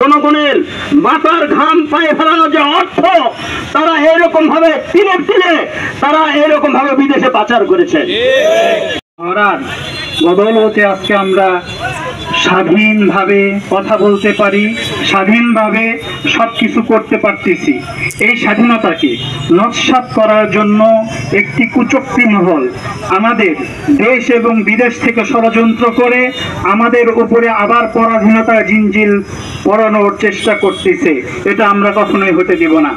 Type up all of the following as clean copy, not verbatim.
জনগণের মাথার ঘাম পায়ে ফেলানো যে অর্থ তারা এরকম ভাবে তিলে তিলে তারা এরকম ভাবে বিদেশে পাচার করেছে। বদৌলতে আজকে আমরা স্বাধীনভাবে কথা বলতে পারি, স্বাধীনভাবে সবকিছু করতে পারতেছি। এই স্বাধীনতাকে নস্যাৎ করার জন্য একটি কুচক্রী মহল আমাদের দেশ এবং বিদেশ থেকে ষড়যন্ত্র করে আমাদের উপরে আবার পরাধীনতার জিনজিল পরানোর চেষ্টা করতেছে। এটা আমরা কখনোই হতে দিব না।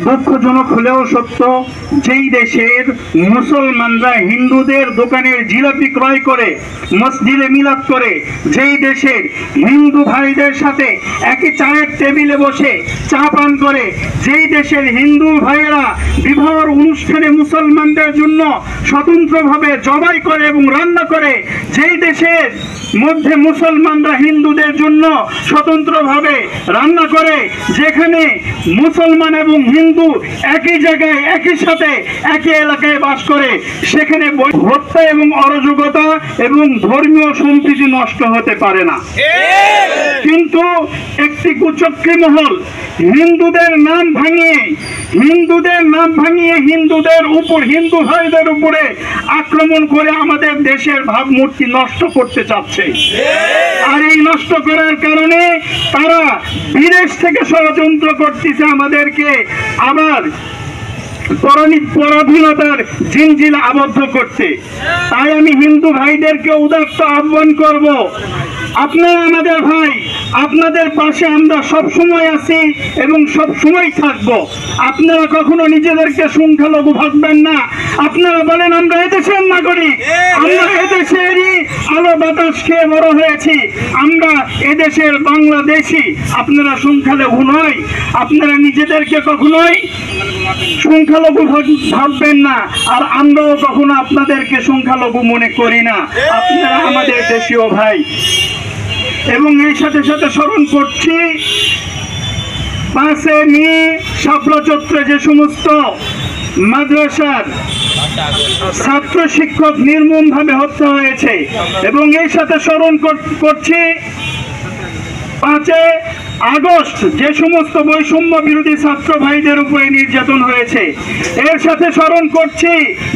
দুঃখজনক হলেও সত্য, যেই দেশের মুসলমানরা হিন্দুদের দোকানের জিলাপি ক্রয় করে মসজিদে মিলাদ করে, যেই দেশের হিন্দু ভাইদের সাথে একই চায়ের টেবিলে বসে চা পান করে, যেই দেশের হিন্দু ভাইয়েরা বিবাহের অনুষ্ঠানে মুসলমানদের জন্য স্বতন্ত্রভাবে জবাই করে এবং রান্না করে, যেই দেশের মধ্যে মুসলমানরা হিন্দুদের জন্য স্বতন্ত্রভাবে রান্না করে, যেখানে মুসলমান এবং হিন্দু একই জায়গায় একই সাথে একই এলাকায় বাস করে, সেখানে হত্যা এবং অরাজকতা এবং ধর্মীয় সম্প্রীতি নষ্ট হতে পারে না। কিন্তু একটি কুচক্রী মহল হিন্দুদের নাম ভাঙিয়ে হিন্দুদের উপর, হিন্দু ভাইদের উপরে আক্রমণ করে আমাদের দেশের ভাবমূর্তি নষ্ট করতে চাচ্ছে। আর এই নষ্ট করার কারণে তারা বিদেশ থেকে ষড়যন্ত্র করতেছে আমাদেরকে আবার পরাধীনতার জিনজিল আবদ্ধ করতে। তাই আমি হিন্দু ভাইদেরকে উদাত্ত আহ্বান করব, আপনারা আমাদের ভাই, আপনাদের পাশে আমরা সব সময় আছি এবং সব সময় থাকব। আপনারা কখনো নিজেদেরকে সংখ্যালঘু ভাববেন না। আপনারা বলেন আমরা এদেশের নাগরিক, আমরা এদেশেরই আলো বাতাস খেয়ে বড় হয়েছি, আমরা এদেশের বাংলাদেশি। আপনারা সংখ্যালঘু নয়, আপনারা নিজেদেরকে কখনোই সংখ্যালঘু ভাববেন না, আর আমরাও কখনো আপনাদেরকে সংখ্যালঘু মনে করি না। আপনারা আমাদের দেশীয় ভাই। এবং এই সাথে সাথে স্মরণ করছি 5 মে শাপলা চত্বরে যে সমস্ত মাদ্রাসার ছাত্র শিক্ষক নির্মমভাবে হত্যা হয়েছে, এবং এই সাথে স্মরণ করছি 5 আগস্ট যে সমস্ত বৈষম্য বিরোধী ছাত্র ভাইদের উপরে নির্যাতন হয়েছে। এর সাথে স্মরণ করছি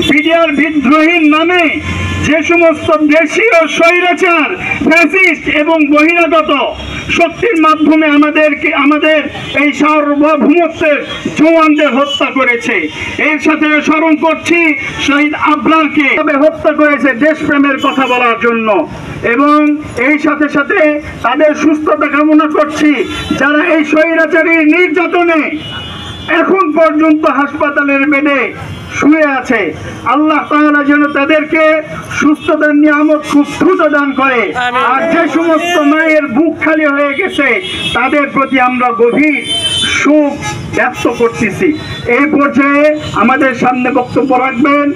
বিডিআর বিদ্রোহীর নামে যে সমস্ত দেশীয় স্বৈরাচার, ফ্যাসিস্ট এবং বহিরাগত শক্তির মাধ্যমে আমাদের এই সার্বভৌমত্বের জওয়ানদের হত্যা করেছে। এর সাথে স্মরণ করছি শহীদ আবরারকে হত্যা করেছে দেশপ্রেমের কথা বলার জন্য, এবং এই সাথে সাথে তাদের সুস্থতা কামনা করছি যারা এই স্বৈরাচারীর নির্যাতনে এখন পর্যন্ত হাসপাতালের বেডে শুয়ে আছে। আল্লাহ তাআলা যেন তাদেরকে সুস্থতার নিয়ামত খুব দ্রুত দান করে। আর যে সমস্ত মায়ের বুক খালি হয়ে গেছে তাদের প্রতি আমরা গভীর শোক ব্যক্ত করতেছি। এই পর্যায়ে আমাদের সামনে বক্তব্য রাখবেন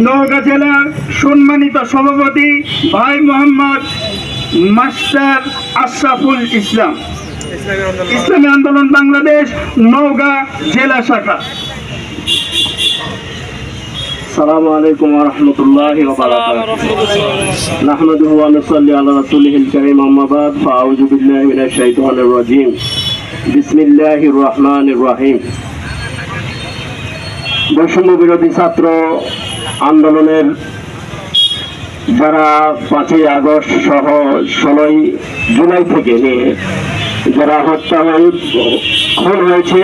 নওগাঁ জেলার সম্মানিত সভাপতি ভাই মোহাম্মদ মাস্টার আশরাফুল ইসলাম, ইসলামী আন্দোলন বাংলাদেশ নওগাঁ জেলা শাখা। আসসালামু আলাইকুম ওয়া রাহমাতুল্লাহি ওয়া বারাকাতুহু। নাহমাদুহু ওয়া নুসাল্লি আলা রাসূলিল কারীম, আম্মা বাদ, ফাআউযু বিল্লাহি মিনাশ শাইতানির রাজীম। বিসমিল্লাহির রহমানির রহিম। বৈষম্য বিরোধী ছাত্র আন্দোলনের যারা 5 আগস্ট সহ 16 জুলাই থেকে যারা হত্যা খুন হয়েছে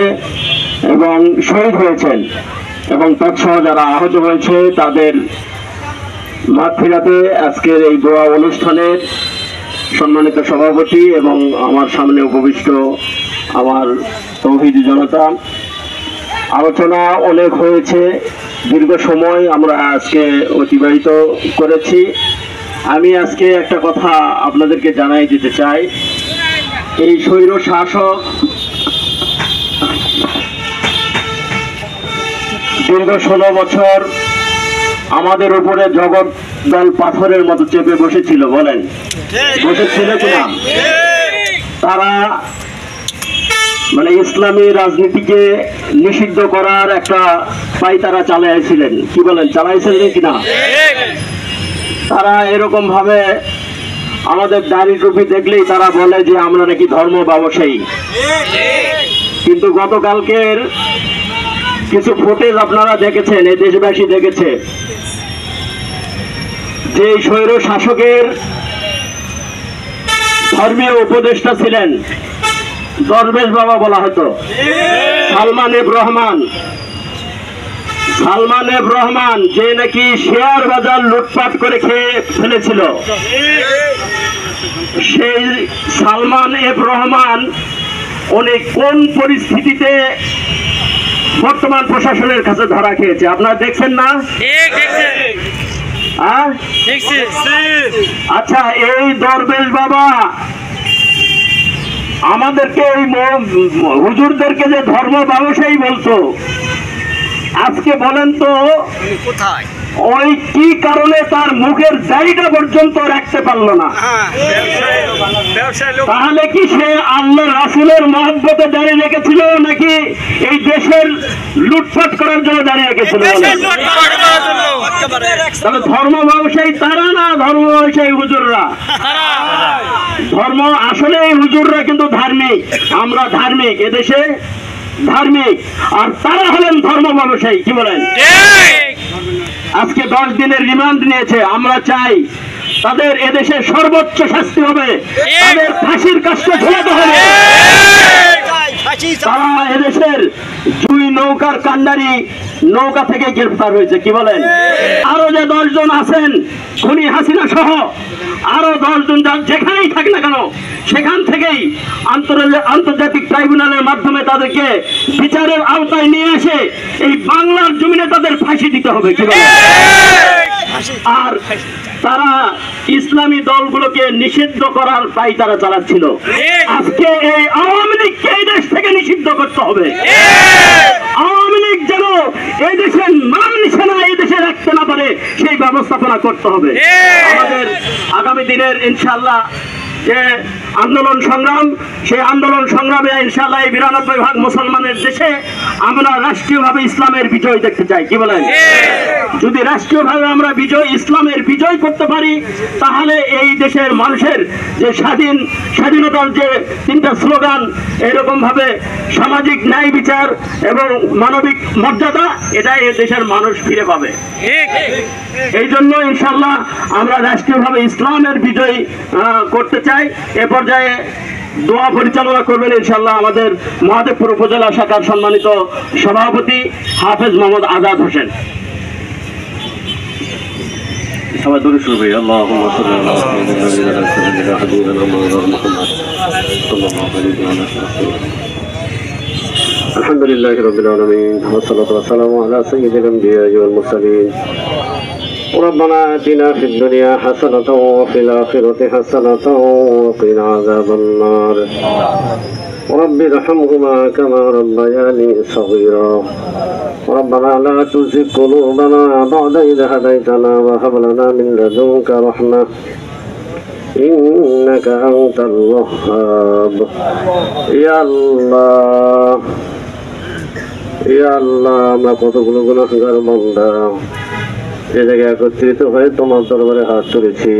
এবং শহীদ হয়েছেন এবং তৎসহ যারা আহত হয়েছে তাদের মাগফিরাতে আজকের এই দোয়া অনুষ্ঠানের সম্মানিত সভাপতি এবং আমার সামনে উপবিষ্ট আমার তৌহিদি জনতা, আলোচনা অনেক হয়েছে, দীর্ঘ সময় আমরা আজকে অতিবাহিত করেছি। আমি আজকে একটা কথা আপনাদেরকে জানাই দিতে চাই। এই স্বৈর শাসক দীর্ঘ 16 বছর আমাদের উপরে জগদ্দল পাথরের মতো চেপে বসেছিল। বলেন বসেছিল কিনা? তারা মানে ইসলামী রাজনীতিকে নিষিদ্ধ করার একটা পায়তারা চালাইছিলেন। কি বলেন, চালাইছিলেন কিনা? তারা এরকম ভাবে আমাদের দাড়ি টুপি দেখলেই তারা বলে যে আমরা নাকি ধর্ম ব্যবসায়ী। কিন্তু গতকালকের কিছু ফুটেজ আপনারা দেখেছেন, এই দেশবাসী দেখেছে, যে স্বৈর শাসকের ধর্মীয় উপদেষ্টা ছিলেন, দরবেশ বাবা বলা হতো, সালমান এফ রহমান, যে নাকি শেয়ার বাজার লুটপাট করে খেয়ে ফেলেছিল। সেই সালমান এফ রহমান উনি কোন পরিস্থিতিতে বর্তমান প্রশাসনের কাছে ধরা খেয়েছে আপনারা দেখছেন না? আচ্ছা, এই দরবেশ বাবা আমাদেরকে এই হুজুরদেরকে যে ধর্ম ব্যবসায়ী বলতো, আজকে বলেন তো কোথায় ওই কি কারণে তার মুখের দাড়িটা পর্যন্ত রাখতে পারলো না? তাহলে কি সে আল্লাহ রাসূলের মহব্বতে দাঁড়িয়ে রেখেছিল, নাকি এই দেশের লুটপাট করার জন্য দাঁড়িয়ে রেখেছিল? তাহলে ধর্ম ব্যবসায়ী তারা না, ধর্ম ব্যবসায়ী হুজুররা। ধর্ম আসলে হুজুররা কিন্তু ধার্মিক, আমরা ধার্মিক, এদেশে ধার্মিক, আর তারা হলেন ধর্ম ব্যবসায়ী। কি বলেন? আজকে 10 দিনের রিমান্ড নিয়েছে। আমরা চাই তাদের এদেশে সর্বোচ্চ শাস্তি হবে, তাদের ফাঁসির কাজটা ঝুলাতে হবে। তারা এদেশের দুই নৌকার কান্ডারি নৌকা থেকে গ্রেফতার হয়েছে। কি বলেন? আরো যে 10 জন আছেন খুনি হাসিনা সহ, আরো 10 জন যেখানেই থাক না কেন, সেখান থেকেই আন্তর্জাতিক ট্রাইব্যুনালের মাধ্যমে তাদেরকে বিচারের আওতায় নিয়ে এসে এই বাংলার জমিনে তাদের ফাঁসি দিতে হবে। কি বলেন? আর তারা ইসলামী দলগুলোকে নিষিদ্ধ করার পাই তারা চালাচ্ছিল। আজকে এই আওয়ামী লীগকে এই দেশ থেকে নিষিদ্ধ করতে হবে। আওয়ামী লীগ যেন এই দেশের নাম নিশানা এই দেশে রাখতে না পারে, সেই ব্যবস্থাপনা করতে হবে। আমাদের আগামী দিনের ইনশাআল্লাহ যে আন্দোলন সংগ্রাম, সেই আন্দোলন সংগ্রামে ইনশাআল্লাহ এই 92% মুসলমানের দেশে আমরা রাষ্ট্রীয়ভাবে ইসলামের বিজয় দেখতে চাই। কি বলেন? যদি রাষ্ট্রীয়ভাবে আমরা ইসলামের বিজয় করতে পারি, তাহলে এই দেশের মানুষের যে স্বাধীনতার যে 3টা স্লোগান, এরকম ভাবে সামাজিক ন্যায় বিচার এবং মানবিক মর্যাদা, এটাই এই দেশের মানুষ ফিরে পাবে। এই জন্য ইনশাআল্লাহ আমরা রাষ্ট্রীয়ভাবে ইসলামের বিজয় করতে চাই। এ পর্যায়ে দোয়া পরিচালনা করবেন ইনশাআল্লাহ আমাদের মহাদেবপুর উপজেলা শাখার সম্মানিত সভাপতি হাফেজ মোহাম্মদ আজাদ হোসেন। সবাই দূরে শুরু করি। আল্লাহুম্মা সাল্লি আলা সাইয়্যিদিনা হাবিবিনা মুহাম্মদ সাল্লাল্লাহু আলাইহি ওয়া সাল্লাম। আলহামদুলিল্লাহি রাব্বিল আলামিন ওয়া সাল্লাতু ওয়া সালামু আলা সাইয়্যিদিল আমবিয়া'i ওয়াল মুরসালিন। ربنا آتنا في الدنيا حسنة وفي الآخرة حسنة وقنا عذاب النار. رب ارحمهما كما ربياني صغيرا. ربنا لا تزغ قلوبنا بعد إذ هديتنا وهب لنا من لدنك رحمة إنك أنت الوهاب. يا الله يا الله আমরা কতগুলো গুনাহগার বান্দা এ জায়গায় একত্রিত হয়ে তোমার দরবারে হাত তুলেছি।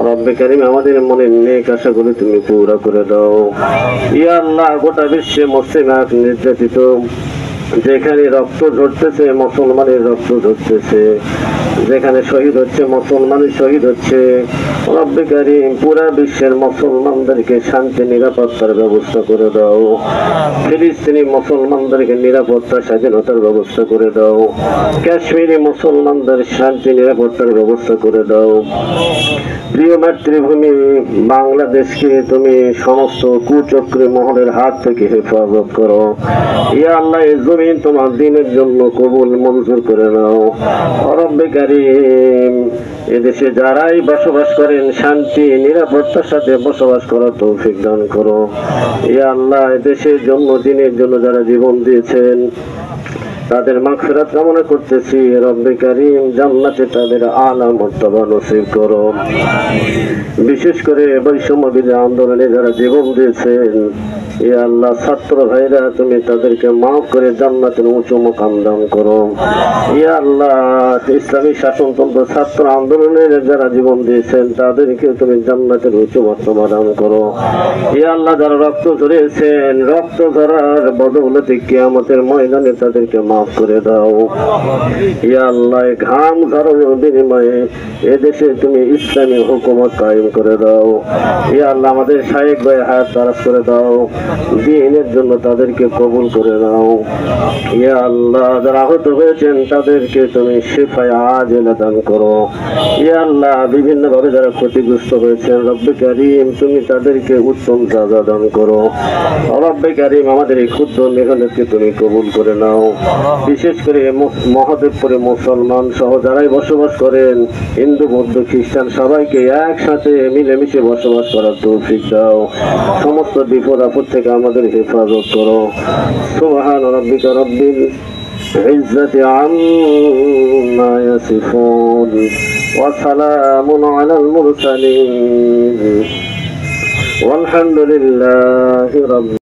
রব্বে কারীম, আমাদের মনের নেক আশাগুলো তুমি পুরা করে দাও। ইয়া আল্লাহ, গোটা বিশ্বে মুসলিম নির্যাতিত, যেখানে রক্ত ঝরতেছে মুসলমানের রক্ত ঝরতেছে, যেখানে শহীদ হচ্ছে মুসলমানের শহীদ হচ্ছে, রব্বে কারীম পুরা বিশ্বের মুসলমানদেরকে শান্তি নিরাপত্তার ব্যবস্থা করে দাও। ফিলিস্তিনি মুসলমানদেরকে নিরাপত্তা স্বাধীনতার ব্যবস্থা করে দাও। কাশ্মীরি মুসলমানদের শান্তি নিরাপত্তার ব্যবস্থা করে দাও। প্রিয় মাতৃভূমি বাংলাদেশকে তুমি সমস্ত কুচক্রী মহলের হাত থেকে হেফাজত করো। ইয়া আল্লাহ, এই জমিন তোমার দিনের জন্য কবুল মঞ্জুর করে নাও। রব্বে কারীম, এদেশে যারাই বসবাস করেন শান্তি নিরাপত্তার সাথে বসবাস করার তৌফিক দান করো। ইয়া আল্লাহ, এদেশের জন্য দিনের জন্য যারা জীবন দিয়েছেন তাদের মাগফিরাত কামনা করতেছি। রব্বে কারীম জান্নাতে তাদের আলা মর্তবা নসিব করো। বিশেষ করে বৈষম্য বিরোধী আন্দোলনে যারা জীবন দিয়েছেন, ইয়া আল্লাহ ছাত্র ভাইরা তুমি তাদেরকে মাফ করে জান্নাতের উঁচু মুকাম দান করো। ইয়া আল্লাহ ইসলামী শাসনতন্ত্র ছাত্র আন্দোলনের যারা জীবন দিয়েছেন তাদেরকে তুমি জান্নাতের উঁচু মর্তবা দান করো। ইয়া আল্লাহ যারা রক্ত ঝরিয়েছেন, রক্ত ঝরার বদৌলতে কিয়ামতের ময়দানে তাদেরকে মাফ করে দাও। ইয়া আল্লাহ ঘাম ঝরানোর বিনিময়ে এদেশে তুমি ইসলামী হুকুমত কায়েম করে দাও। ইয়া আল্লাহ আমাদের শায়েখ ভাই হায়াত দারাজ করে দাও, দ্বীনের জন্য তাদেরকে কবুল করে নাও। ইয়া আল্লাহ যারা আহত হয়েছেন তাদেরকে তুমি শিফায়ে আজিলা দান করো। ইয়া আল্লাহ বিভিন্ন ভাবে যারা ক্ষতিগ্রস্ত হয়েছেন, রব্বে কারীম তুমি তাদেরকে উত্তম সাজা দান করো। রব্বে কারীম আমাদের এই ক্ষুদ্র মেহনতকে তুমি কবুল করে নাও। বিশেষ করে মহাদেবপুরে মুসলমান সহ যারাই বসবাস করেন, হিন্দু বৌদ্ধ খ্রিস্টান সবাইকে একসাথে মিলেমিশে বসবাস করার তৌফিক দাও। সমস্ত বিপদ আপদ থেকে আমাদের হেফাজত করো। সুবহান রাব্বিকা রাব্বিল ইজ্জাতি আম্মা ইয়াসিফুন ওয়া সালামুন আলাল মুরসালিন ওয়ালহামদুলিল্লাহি রাব্বিল